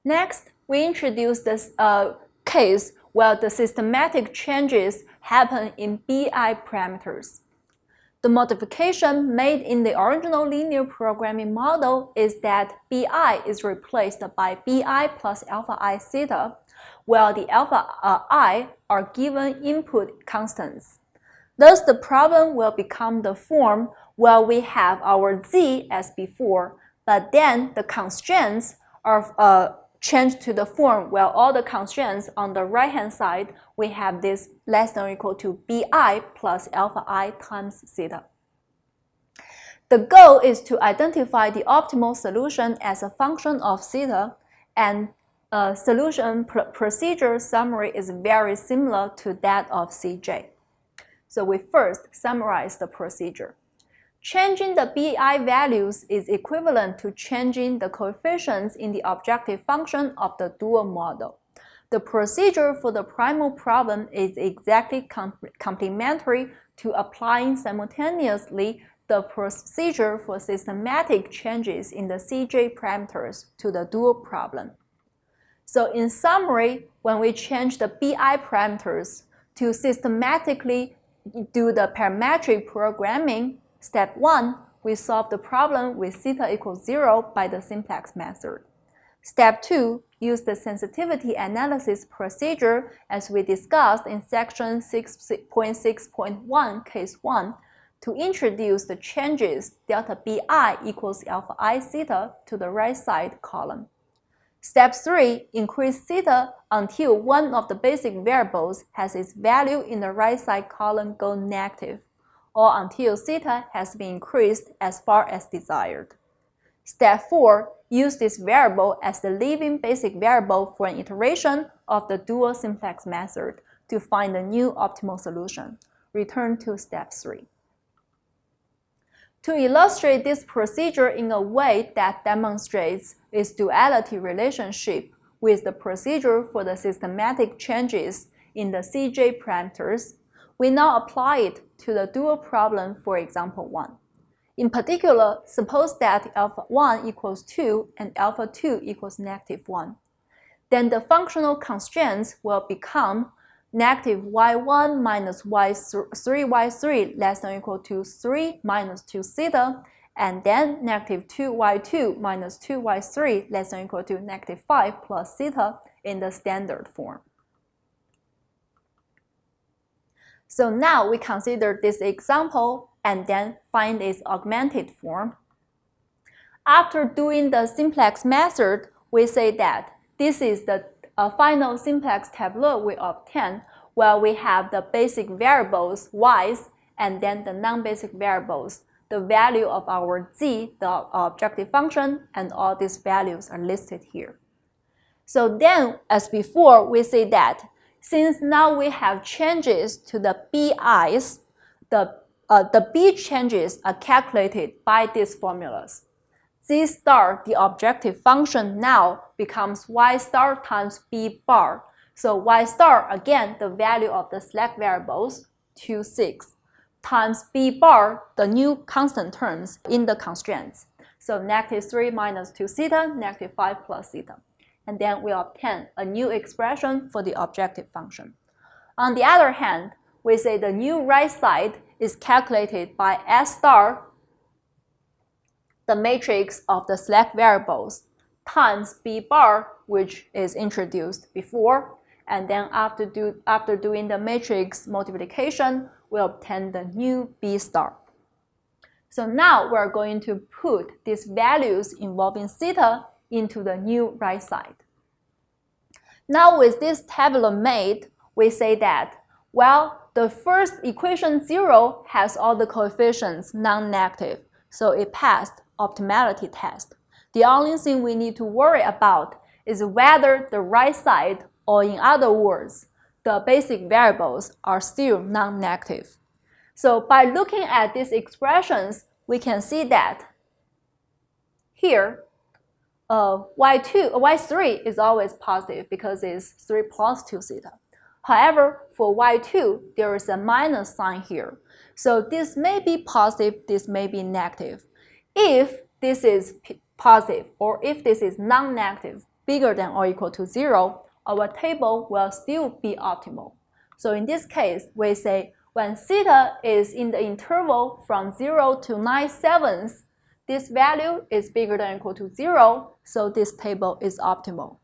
Next, we introduce this case where the systematic changes happen in BI parameters. The modification made in the original linear programming model is that BI is replaced by BI plus alpha I theta, while the alpha I are given input constants. Thus, the problem will become the form where we have our z as before, but then the constraints are changed to the form where all the constraints on the right-hand side, we have this less than or equal to BI plus alpha I times theta. The goal is to identify the optimal solution as a function of theta, and solution procedure summary is very similar to that of CJ. So we first summarize the procedure. Changing the BI values is equivalent to changing the coefficients in the objective function of the dual model. The procedure for the primal problem is exactly complementary to applying simultaneously the procedure for systematic changes in the CJ parameters to the dual problem. So in summary, when we change the BI parameters to systematically do the parametric programming, step 1, we solve the problem with theta equals 0 by the simplex method. Step 2, use the sensitivity analysis procedure as we discussed in section 6.6.1 case 1 to introduce the changes delta BI equals alpha I theta to the right side column. Step 3, increase theta until one of the basic variables has its value in the right side column go negative, or until theta has been increased as far as desired. Step 4, use this variable as the leaving basic variable for an iteration of the dual simplex method to find the new optimal solution. Return to step 3. To illustrate this procedure in a way that demonstrates its duality relationship with the procedure for the systematic changes in the CJ parameters, we now apply it to the dual problem for example 1. In particular, suppose that alpha 1 equals 2 and alpha 2 equals negative 1. Then the functional constraints will become negative y1 minus y3 less than or equal to 3 minus 2 theta, and then negative 2y2 minus 2y3 less than or equal to negative 5 plus theta in the standard form. So now we consider this example and then find its augmented form. After doing the simplex method, we say that this is the final simplex tableau we obtain, where we have the basic variables y's and then the non-basic variables, the value of our z, the objective function, and all these values are listed here. So then, as before, we say that since now we have changes to the BI's, the B changes are calculated by these formulas. Z star, the objective function, now becomes y star times B bar. So y star, again, the value of the slack variables, 2, 6, times B bar, the new constant terms in the constraints. So negative 3 minus 2 theta, negative 5 plus theta. And then we obtain a new expression for the objective function. On the other hand, we say the new right side is calculated by S star, the matrix of the slack variables, times B bar, which is introduced before, and then after doing the matrix multiplication, we obtain the new B star. So now we're going to put these values involving theta into the new right side. Now with this tableau made, we say that, well, the first equation 0 has all the coefficients non-negative, so it passed optimality test. The only thing we need to worry about is whether the right side, or in other words, the basic variables are still non-negative. So by looking at these expressions, we can see that here, y3 is always positive because it's 3 plus 2 theta. However, for y2, there is a minus sign here. So this may be positive, this may be negative. If this is positive or if this is non-negative, bigger than or equal to 0, our table will still be optimal. So in this case, we say when theta is in the interval from 0 to 9/7, this value is bigger than or equal to 0, so this table is optimal.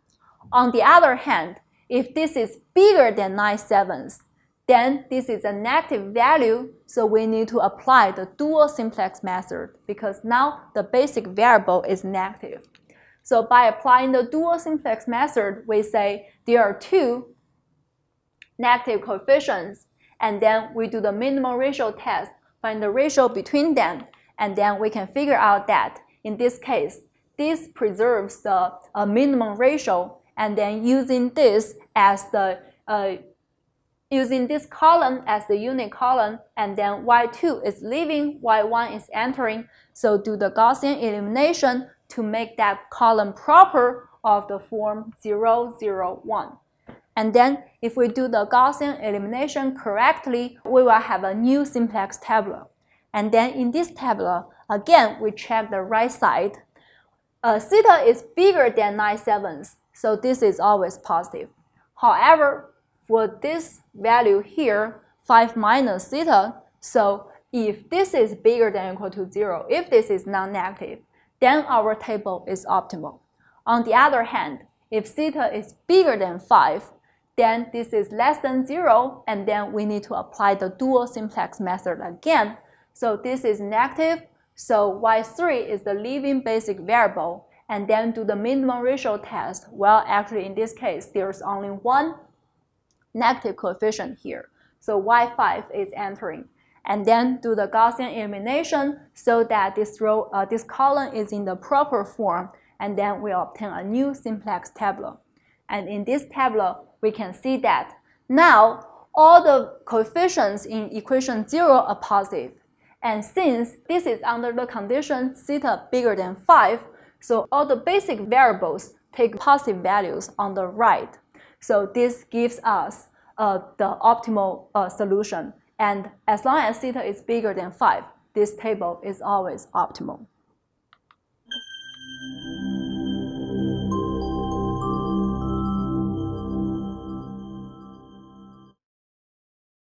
On the other hand, if this is bigger than 9/7, then this is a negative value, so we need to apply the dual simplex method because now the basic variable is negative. So by applying the dual simplex method, we say there are two negative coefficients, and then we do the minimum ratio test, find the ratio between them, and then we can figure out that in this case, this preserves the minimum ratio, and then using this as the using this column as the unit column, and then y2 is leaving, y1 is entering, so do the Gaussian elimination to make that column proper of the form 0, 0, 1. And then if we do the Gaussian elimination correctly, we will have a new simplex tabular. And then in this tabular, again, we check the right side. Theta is bigger than 9/7, so this is always positive. However, for this value here, 5 minus theta, so if this is bigger than or equal to 0, if this is non-negative, then our table is optimal. On the other hand, if theta is bigger than 5, then this is less than 0, and then we need to apply the dual simplex method again. So this is negative, so y3 is the leaving basic variable, and then do the minimum ratio test. Well, actually in this case, there's only one negative coefficient here, so y5 is entering, and then do the Gaussian elimination so that this column is in the proper form, and then we obtain a new simplex tabular. And in this tabular, we can see that now all the coefficients in equation 0 are positive, and since this is under the condition theta bigger than 5, so all the basic variables take positive values on the right. So this gives us the optimal solution. And as long as theta is bigger than 5, this table is always optimal.